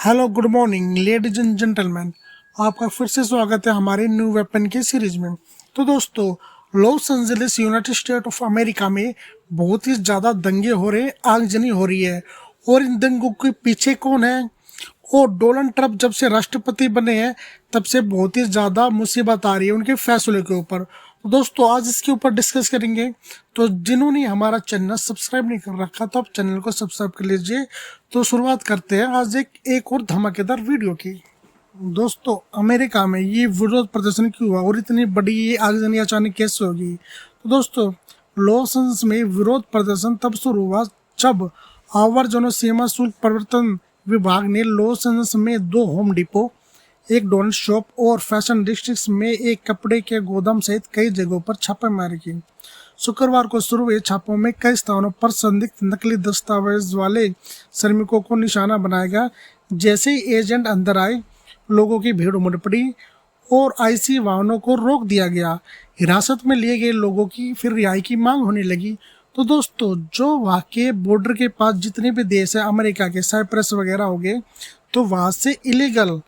Hello good morning ladies and gentleman. आपका फिर से स्वागत है हमारे न्यू वेपन के सीरीज में। तो दोस्तों, Los Angeles United state of America में बहुत ही ज़्यादा दंगे हो रहे, आगजनी हो रही है। और इन दंगों के पीछे कौन है? और डोनाल्ड ट्रंप जब से राष्ट्रपति बने हैं तब से बहुत ही ज़्यादा मुसीबत आ रही है उनके फैसले के ऊपर। तो दोस्तों, आज इसके ऊपर डिस्कस करेंगे। तो जिन्होंने हमारा चैनल सब्सक्राइब नहीं कर रखा तो आप चैनल को सब्सक्राइब कर लीजिए। तो शुरुआत करते हैं आज एक और धमाकेदार वीडियो की। दोस्तों, अमेरिका में ये विरोध प्रदर्शन क्यों हुआ और इतनी बड़ी ये आगजनी अचानक कैसे होगी? तो दोस्तों, लॉस एंजल्स में विरोध प्रदर्शन तब शुरू हुआ जब आवर्जन सीमा शुल्क प्रवर्तन विभाग ने लॉस एंजल्स में 2 होम डिपो, एक डोनट शॉप और फैशन डिस्ट्रिक्ट में एक कपड़े के गोदाम सहित कई जगहों पर छापेमारी की। शुक्रवार को शुरू हुए छापों में कई स्थानों पर संदिग्ध नकली दस्तावेज वाले श्रमिकों को निशाना बनाया गया। जैसे ही एजेंट अंदर आए, लोगों की भीड़ उमड़ पड़ी और आईसी वाहनों को रोक दिया गया। हिरासत में लिए गए लोगों की फिर रिहाई की मांग होने लगी। तो दोस्तों, जो वहाँ के बॉर्डर के पास जितने भी देश है, अमेरिका के साइप्रस वगैरह हो गए, तो वहाँ से इलीगल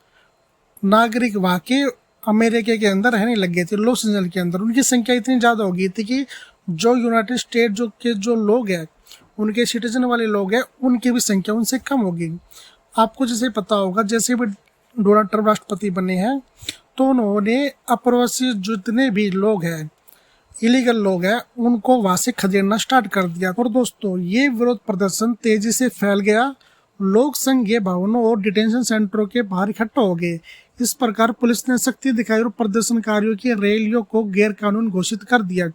नागरिक वहाँ के अमेरिका के अंदर रहने लग गए थे। लॉस एंजल्स के अंदर उनकी संख्या इतनी ज़्यादा हो गई थी कि जो यूनाइटेड स्टेट जो लोग हैं, उनके सिटीजन वाले लोग हैं, उनकी भी संख्या उनसे कम हो गई। आपको जैसे पता होगा, जैसे भी डोनाल्ड ट्रंप राष्ट्रपति बने हैं तो उन्होंने अप्रवासी जितने भी लोग हैं, इलीगल लोग हैं, उनको वहाँ से खदेड़ना स्टार्ट कर दिया। और दोस्तों, ये विरोध प्रदर्शन तेजी से फैल गया। लोग संघीय भवनों और डिटेंशन सेंटरों के बाहर इकट्ठा हो गए। इस प्रकार पुलिस ने सख्ती दिखाई और प्रदर्शनकारियों की रैलियों को गैर कानून घोषित कर दिया।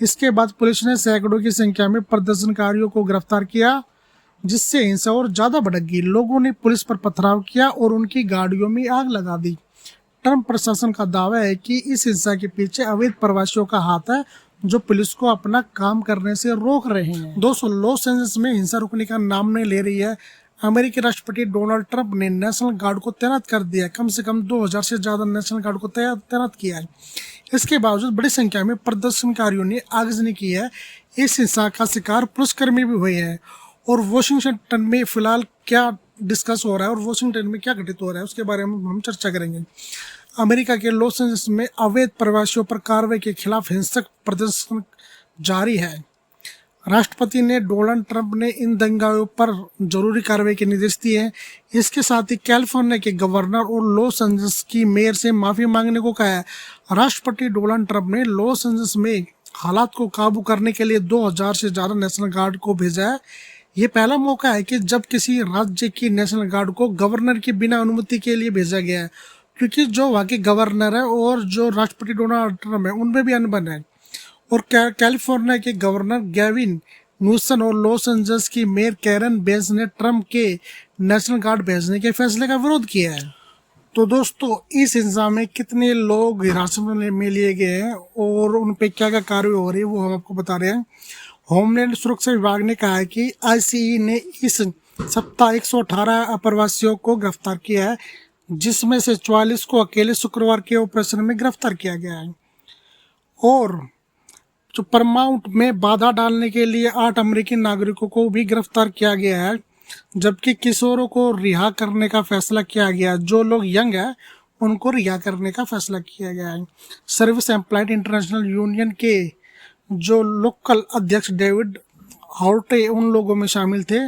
इसके बाद पुलिस ने सैकड़ों की संख्या में प्रदर्शनकारियों को गिरफ्तार किया, जिससे हिंसा और ज्यादा भड़क गई। लोगों ने पुलिस पर पथराव किया और उनकी गाड़ियों में आग लगा दी। ट्रंप प्रशासन का दावा है कि इस हिंसा के पीछे अवैध प्रवासियों का हाथ है, जो पुलिस को अपना काम करने से रोक रहे हैं। दोस्तों, लॉस एंजल्स में हिंसा रुकने का नाम नहीं ले रही है। अमेरिकी राष्ट्रपति डोनाल्ड ट्रंप ने नेशनल गार्ड को तैनात कर दिया है। कम से कम 2000 से ज़्यादा नेशनल गार्ड को तैनात किया है। इसके बावजूद बड़ी संख्या में प्रदर्शनकारियों ने आगजनी की है। इस हिंसा का शिकार पुलिसकर्मी भी हुए हैं। और वॉशिंगटन में फिलहाल क्या डिस्कस हो रहा है और वॉशिंगटन में क्या घटित हो रहा है, उसके बारे में हम चर्चा करेंगे। अमेरिका के लॉस एंजल्स में अवैध प्रवासियों पर कार्रवाई के खिलाफ हिंसक प्रदर्शन जारी है। राष्ट्रपति ने डोनाल्ड ट्रंप ने इन दंगाओं पर जरूरी कार्रवाई के निर्देश दिए हैं। इसके साथ ही कैलिफोर्निया के गवर्नर और लॉस एंजल्स की मेयर से माफी मांगने को कहा है। राष्ट्रपति डोनाल्ड ट्रंप ने लॉस एंजल्स में हालात को काबू करने के लिए 2000 से ज़्यादा नेशनल गार्ड को भेजा है। ये पहला मौका है कि जब किसी राज्य की नेशनल गार्ड को गवर्नर की बिना अनुमति के लिए भेजा गया है, क्योंकि जो वहाँ के गवर्नर है और जो राष्ट्रपति डोनाल्ड ट्रंप है, उनमें भी अनबन है। और कैलिफोर्निया के गवर्नर गैविन न्यूसम और लॉस एंजल्स की मेयर कैरन बेस ने ट्रंप के नेशनल गार्ड भेजने के फैसले का विरोध किया है। तो दोस्तों, इस हिंसा में कितने लोग हिरासत में लिए गए हैं और उन पे क्या क्या कार्रवाई हो रही है, वो हम आपको बता रहे हैं। होमलैंड सुरक्षा विभाग ने कहा है कि आईसीई ने इस सप्ताह 118 अप्रवासियों को गिरफ्तार किया है, जिसमें से 44 को अकेले शुक्रवार के ऑपरेशन में गिरफ्तार किया गया है। और जो परमाउंट में बाधा डालने के लिए 8 अमेरिकी नागरिकों को भी गिरफ्तार किया गया है, जबकि किशोरों को रिहा करने का फैसला किया गया। जो लोग यंग हैं, उनको रिहा करने का फैसला किया गया है। सर्विस एम्प्लॉयड इंटरनेशनल यूनियन के जो लोकल अध्यक्ष डेविड हाउर्टे उन लोगों में शामिल थे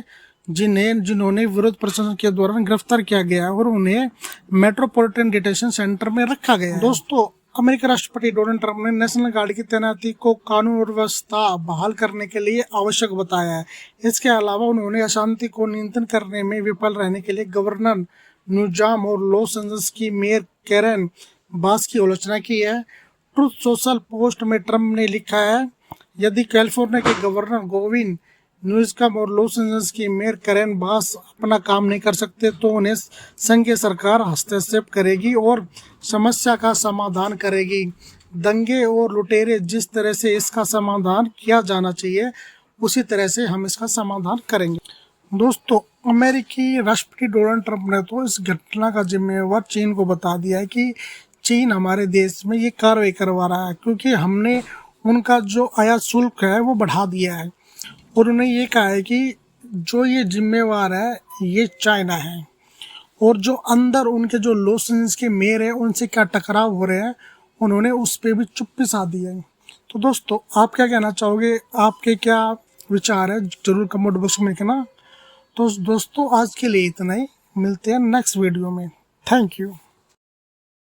जिन्होंने विरोध प्रदर्शन के दौरान गिरफ्तार किया गया और उन्हें मेट्रोपॉलिटन डिटेंशन सेंटर में रखा गया। दोस्तों, अमेरिकी राष्ट्रपति डोनाल्ड ट्रंप ने नेशनल गार्ड की तैनाती को कानून और व्यवस्था बहाल करने के लिए आवश्यक बताया है। इसके अलावा उन्होंने अशांति को नियंत्रण करने में विफल रहने के लिए गवर्नर न्यूजॉम और लॉस एंजल्स की मेयर कैरन बास की आलोचना की है। ट्रुथ सोशल पोस्ट में ट्रंप ने लिखा है, यदि कैलिफोर्निया के गवर्नर गोविन न्यूज़कम और लॉस एंजल्स की मेयर कैरन बास अपना काम नहीं कर सकते तो उन्हें संघीय सरकार हस्तक्षेप करेगी और समस्या का समाधान करेगी। दंगे और लुटेरे जिस तरह से इसका समाधान किया जाना चाहिए, उसी तरह से हम इसका समाधान करेंगे। दोस्तों, अमेरिकी राष्ट्रपति डोनाल्ड ट्रंप ने तो इस घटना का जिम्मेवार चीन को बता दिया है कि चीन हमारे देश में ये कार्रवाई करवा रहा है, क्योंकि हमने उनका जो आयात शुल्क है वो बढ़ा दिया है। और उन्हें ये कहा है कि जो ये जिम्मेवार है ये चाइना है। और जो अंदर उनके जो लॉस एंजल्स के मेयर है उनसे क्या टकराव हो रहे हैं, उन्होंने उस पर भी चुप्पी साधी है। तो दोस्तों आप क्या कहना चाहोगे, आपके क्या विचार है, जरूर कमेंट बॉक्स में लिखना। तो दोस्तों आज के लिए इतना ही, मिलते हैं नेक्स्ट वीडियो में। Thank you.